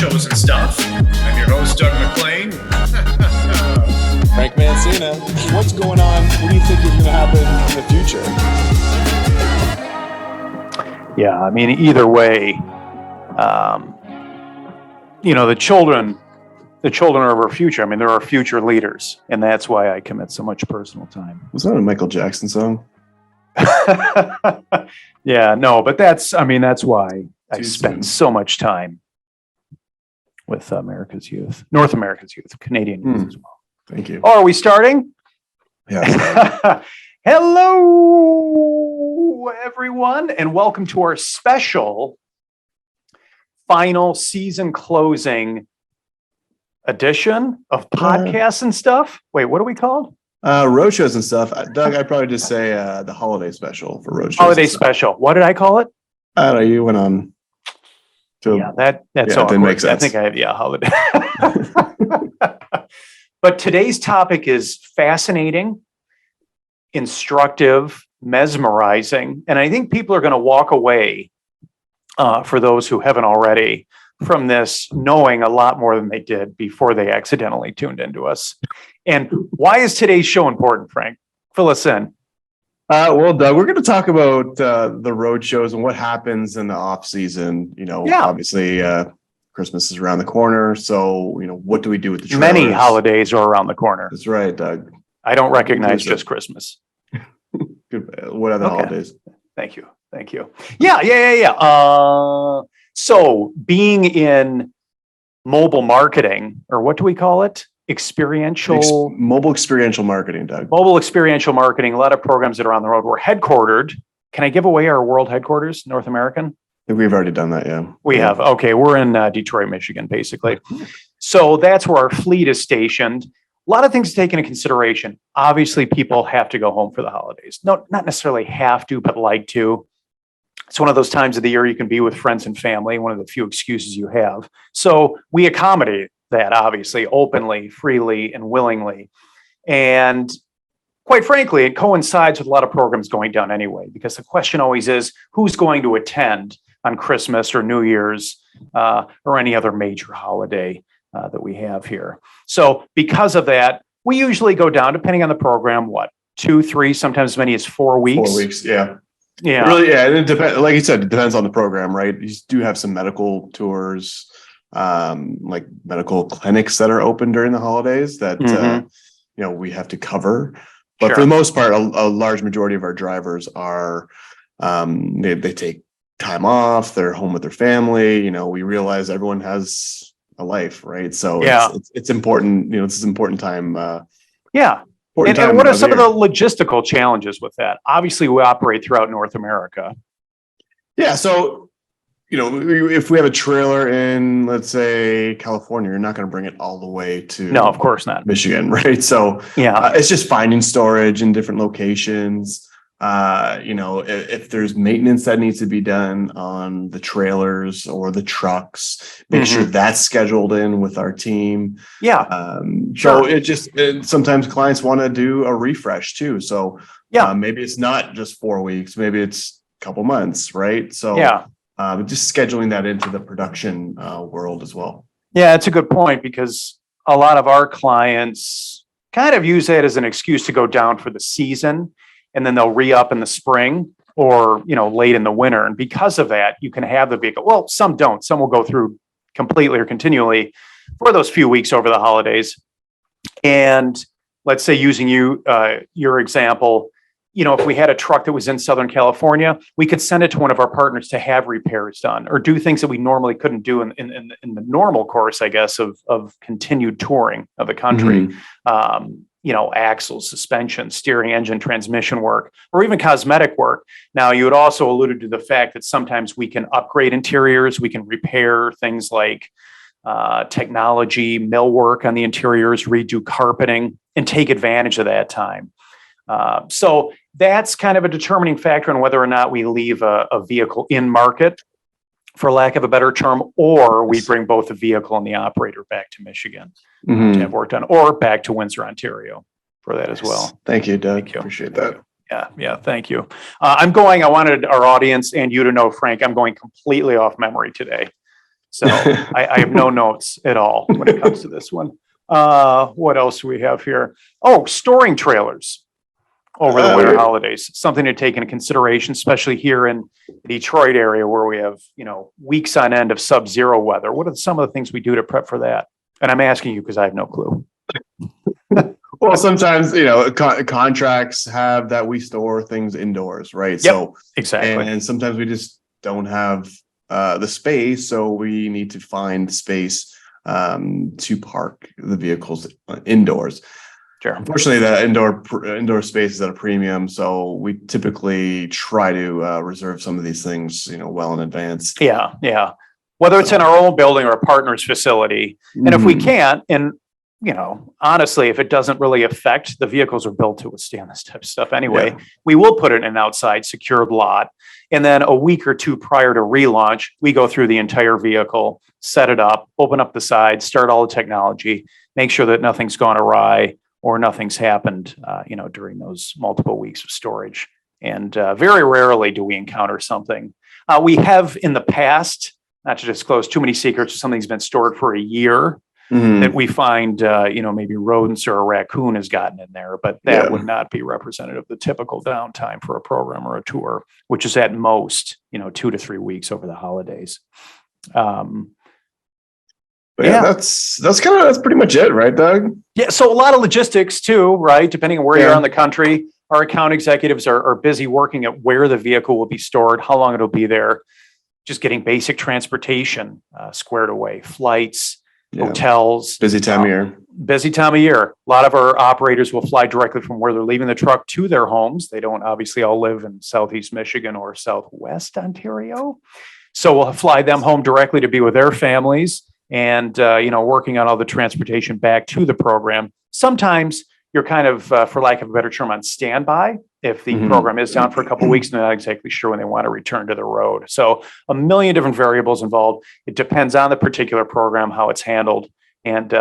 Roadshows and Stuff. I'm your host, Doug McLean. Frank Mancina, what's going on? What do you think is going to happen in the future? Yeah, I mean, either way, the children are our future. I mean, they're our future leaders, and that's why I commit so much personal time. Was that a Michael Jackson song? Yeah, no, but that's why I spend so much time with America's youth, North America's youth, Canadian youth as well. Thank you. Oh, are we starting? Yeah. Hello, everyone, and welcome to our special final season closing edition of podcasts and stuff. Wait, what are we called? Roadshows and Stuff. Doug, I'd probably just say the holiday special for Roadshows. Holiday special. What did I call it? I don't know. You went on. That's it didn't make sense. I think I have, holiday. But today's topic is fascinating, instructive, mesmerizing, and I think people are going to walk away, for those who haven't already, from this knowing a lot more than they did before they accidentally tuned into us. And why is today's show important, Frank? Fill us in. Well, Doug, we're going to talk about the road shows and what happens in the off season. Obviously, Christmas is around the corner. So, what do we do with the trailers? Many holidays are around the corner. That's right, Doug. I don't recognize just Christmas. Good. What other holidays? Thank you. Yeah. So being in mobile marketing, or what do we call it? Mobile experiential marketing, Doug. Mobile experiential marketing, a lot of programs that are on the road. We're headquartered. Can I give away our world headquarters, North American? We've already done that, yeah. We have. Okay, we're in Detroit, Michigan, basically. So that's where our fleet is stationed. A lot of things to take into consideration. Obviously, people have to go home for the holidays. No, not necessarily have to, but like to. It's one of those times of the year you can be with friends and family, one of the few excuses you have. So we accommodate that, obviously, openly, freely, and willingly. And quite frankly, it coincides with a lot of programs going down anyway, because the question always is, who's going to attend on Christmas or New Year's or any other major holiday that we have here? So because of that, we usually go down, depending on the program, 2, 3, sometimes as many as 4 weeks. 4 weeks, yeah. Yeah. Really, yeah. It depends. Like you said, it depends on the program, right? You do have some medical tours, like medical clinics that are open during the holidays that we have to cover. But for the most part, a large majority of our drivers are they take time off. They're home with their family. We realize everyone has a life, right? So it's important. It's an important time. And what are some of the logistical challenges with that? Obviously, we operate throughout North America. Yeah. So, if we have a trailer in, let's say, California, you're not going to bring it all the way to no, of course not, Michigan, right? So it's just finding storage in different locations. If there's maintenance that needs to be done on the trailers or the trucks, make sure that's scheduled in with our team. So sometimes clients want to do a refresh too. So maybe it's not just 4 weeks, maybe it's a couple months, right? So just scheduling that into the production world as well. Yeah, it's a good point, because a lot of our clients kind of use that as an excuse to go down for the season, and then they'll re-up in the spring or, late in the winter. And because of that, you can have the vehicle. Well, some don't. Some will go through completely or continually for those few weeks over the holidays. And let's say, using your example, if we had a truck that was in Southern California, we could send it to one of our partners to have repairs done or do things that we normally couldn't do in the normal course, I guess, of continued touring of the country. Axles, suspension, steering, engine, transmission work, or even cosmetic work. Now, you had also alluded to the fact that sometimes we can upgrade interiors. We can repair things like technology, millwork on the interiors, redo carpeting, and take advantage of that time. So that's kind of a determining factor on whether or not we leave a vehicle in market, for lack of a better term, or we bring both the vehicle and the operator back to Michigan to have work done, or back to Windsor, Ontario for that as well. Thank you, Doug. Thank you. Appreciate that. Yeah. Thank you. I wanted our audience and you to know, Frank, I'm going completely off memory today. So I have no notes at all when it comes to this one. What else do we have here? Oh, storing trailers over the winter holidays, something to take into consideration, especially here in the Detroit area where we have, weeks on end of sub-zero weather. What are some of the things we do to prep for that? And I'm asking you because I have no clue. Well, sometimes, contracts have that we store things indoors, right? Yep, So exactly. And sometimes we just don't have the space. So we need to find space to park the vehicles indoors. Sure. Unfortunately, the indoor space is at a premium, so we typically try to reserve some of these things, well in advance. Yeah. Whether it's in our own building or a partner's facility, and if we can't, and honestly, if it doesn't really affect, the vehicles are built to withstand this type of stuff anyway. Yeah. We will put it in an outside secured lot, and then a week or two prior to relaunch, we go through the entire vehicle, set it up, open up the sides, start all the technology, make sure that nothing's gone awry or nothing's happened, during those multiple weeks of storage. And very rarely do we encounter something. We have in the past, not to disclose too many secrets, something's been stored for a year that we find, maybe rodents or a raccoon has gotten in there, but that would not be representative of the typical downtime for a program or a tour, which is at most, 2 to 3 weeks over the holidays. But that's pretty much it, right, Doug? Yeah. So a lot of logistics too, right? Depending on where you're in the country, our account executives are busy working at where the vehicle will be stored, how long it'll be there, just getting basic transportation squared away, flights, hotels. Busy time of year. Busy time of year. A lot of our operators will fly directly from where they're leaving the truck to their homes. They don't obviously all live in Southeast Michigan or Southwest Ontario. So we'll fly them home directly to be with their families and, working on all the transportation back to the program. Sometimes you're kind of, for lack of a better term, on standby if the program is down for a couple of weeks and they're not exactly sure when they want to return to the road. So a million different variables involved. It depends on the particular program, how it's handled, and,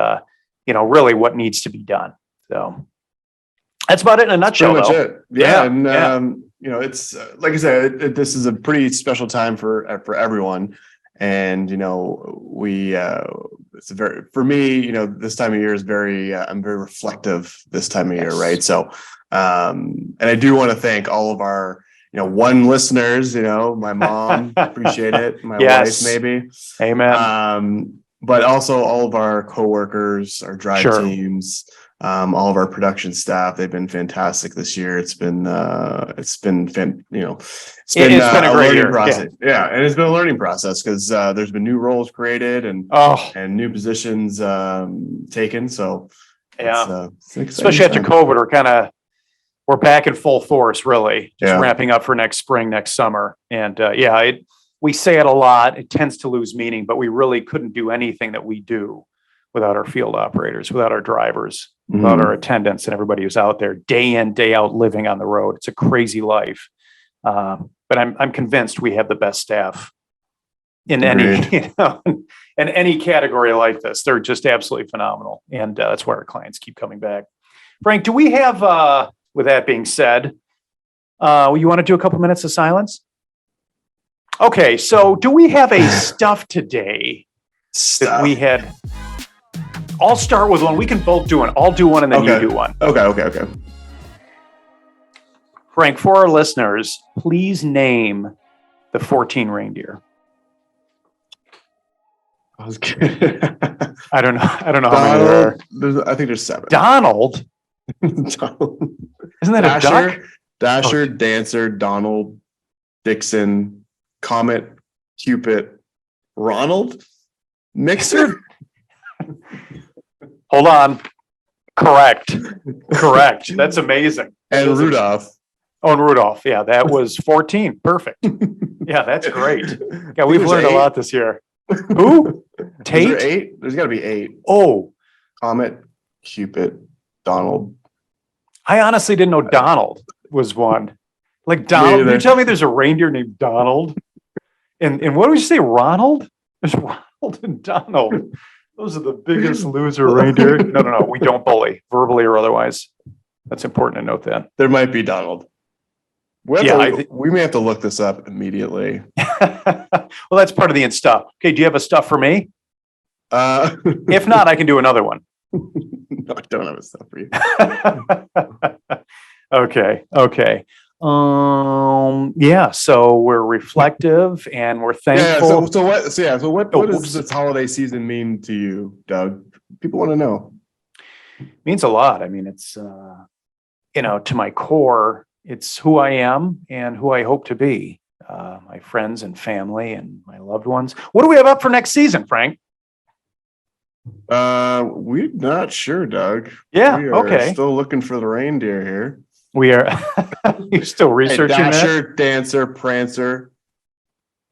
really what needs to be done. So that's about it in a nutshell. Pretty much it. It's like I said, this is a pretty special time for everyone. And, it's for me, this time of year is I'm very reflective this time of year. Right. So, and I do want to thank all of our, one listeners, my mom, appreciate it. My wife, maybe. Amen. But also all of our coworkers, our drive teams, all of our production staff. They've been fantastic this year. It's been a learning process. Yeah. And it's been a learning process because there's been new roles created and new positions taken. So especially after COVID, we're back in full force, really just ramping up for next spring, next summer. And we say it a lot. It tends to lose meaning, but we really couldn't do anything that we do without our field operators, without our drivers, without our attendants and everybody who's out there day in, day out living on the road. It's a crazy life. But I'm convinced we have the best staff in any category like this. They're just absolutely phenomenal. And that's why our clients keep coming back. Frank, do we have, with that being said, you want to do a couple minutes of silence? Okay, so do we have a stuff today that we had? I'll start with one. We can both do one. I'll do one and then you do one. Okay. Frank, for our listeners, please name the 14 reindeer. I was kidding. I don't know how many there are. I think there's 7. Donald? Donald. Isn't that a duck? Dasher, Dancer, Donald, Dixon, Comet, Cupid, Ronald, Mixer. Hold on. Correct. That's amazing. And Rudolph. Oh, and Rudolph. Yeah, that was 14. Perfect. Yeah, that's great. Yeah, we've learned 8. A lot this year. Who? Tate? Is there 8? There's got to be 8. Oh. Comet, Cupid, Donald. I honestly didn't know Donald was one. Like Donald, you're telling me there's a reindeer named Donald? And what did you say, Ronald? There's Ronald and Donald. Those are the biggest loser reindeer. No. We don't bully, verbally or otherwise. That's important to note that. There might be Donald. We may have to look this up immediately. Well, that's part of the stuff. Okay, do you have a stuff for me? If not, I can do another one. No, I don't have a stuff for you. Okay. Yeah, so we're reflective and we're thankful. So what does this holiday season mean to you, Doug? People want to know. Means a lot. I mean, it's to my core, it's who I am and who I hope to be. My friends and family and my loved ones. What do we have up for next season, Frank? We're not sure, Doug. Yeah, we are okay. Still looking for the reindeer here. We are. You're still researching Dasher, that? Dancer, Prancer,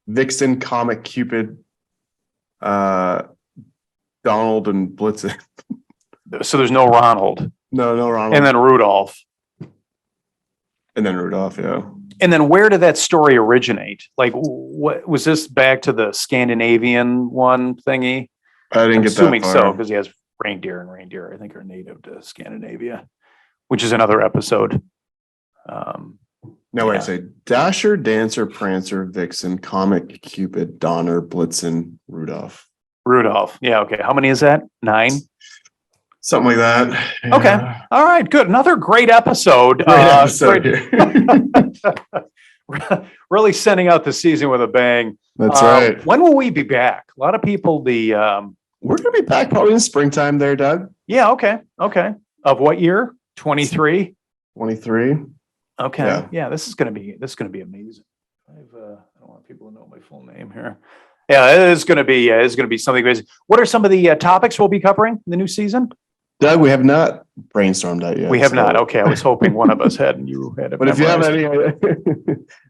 Vixen, Comet, Cupid, Donald, and Blitzen. So there's no Ronald. No Ronald. And then Rudolph. Yeah. And then where did that story originate? Like, what was this back to the Scandinavian one thingy? I didn't get that far. Assuming so, because he has reindeer, and reindeer, I think, are native to Scandinavia, which is another episode. I say Dasher, Dancer, Prancer, Vixen, Comet, Cupid, Donner, Blitzen, Rudolph. Yeah. Okay. How many is that? 9? Something like that. Yeah. Okay. All right. Good. Another great episode. Really sending out the season with a bang. That's right. When will we be back? A lot of people, we're going to be back probably in springtime there, Doug. Yeah. Okay. Of what year? 23? 23. Okay. Yeah. This is going to be amazing. I don't want people to know my full name here. Yeah, it is going to be something crazy. What are some of the topics we'll be covering in the new season? Doug, we have not brainstormed that yet. We have not. Okay, I was hoping one of us had, and you had it. But if you have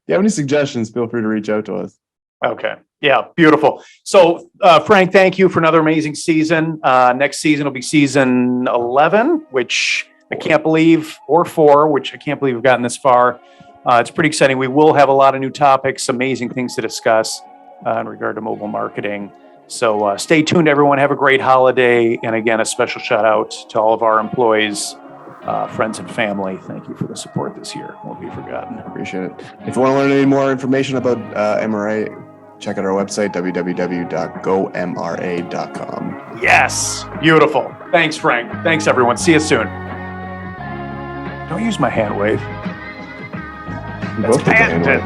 any suggestions, feel free to reach out to us. Okay. Yeah, beautiful. So, Frank, thank you for another amazing season. Next season will be season 11, which I can't believe, or 4, which I can't believe we've gotten this far. It's pretty exciting. We will have a lot of new topics, amazing things to discuss in regard to mobile marketing. So stay tuned, everyone. Have a great holiday. And again, a special shout out to all of our employees, friends and family. Thank you for the support this year. Won't be forgotten. Appreciate it. If you want to learn any more information about MRA, check out our website, www.gomra.com. Yes. Beautiful. Thanks, Frank. Thanks, everyone. See you soon. Don't use my hand wave. That's Bandit.